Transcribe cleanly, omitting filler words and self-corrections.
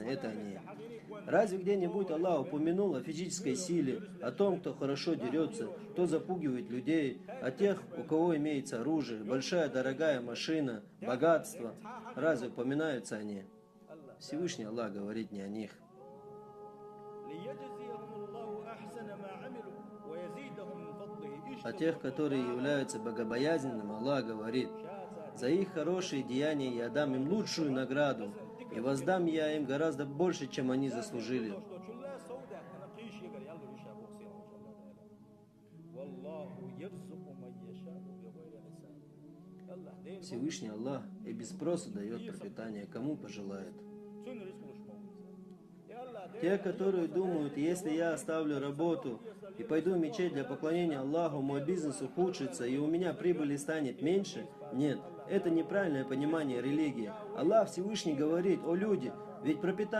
это они. Разве где-нибудь Аллах упомянул о физической силе, о том, кто хорошо дерется, кто запугивает людей, о тех, у кого имеется оружие, большая дорогая машина, богатство? Разве упоминаются они? Всевышний Аллах говорит не о них. О тех, которые являются богобоязненными, Аллах говорит: за их хорошие деяния я дам им лучшую награду, и воздам я им гораздо больше, чем они заслужили. Всевышний Аллах и без спроса дает пропитание, кому пожелает. Те, которые думают, если я оставлю работу и пойду в мечеть для поклонения Аллаху, мой бизнес ухудшится и у меня прибыли станет меньше, нет, это неправильное понимание религии. Аллах Всевышний говорит: о люди, ведь пропитание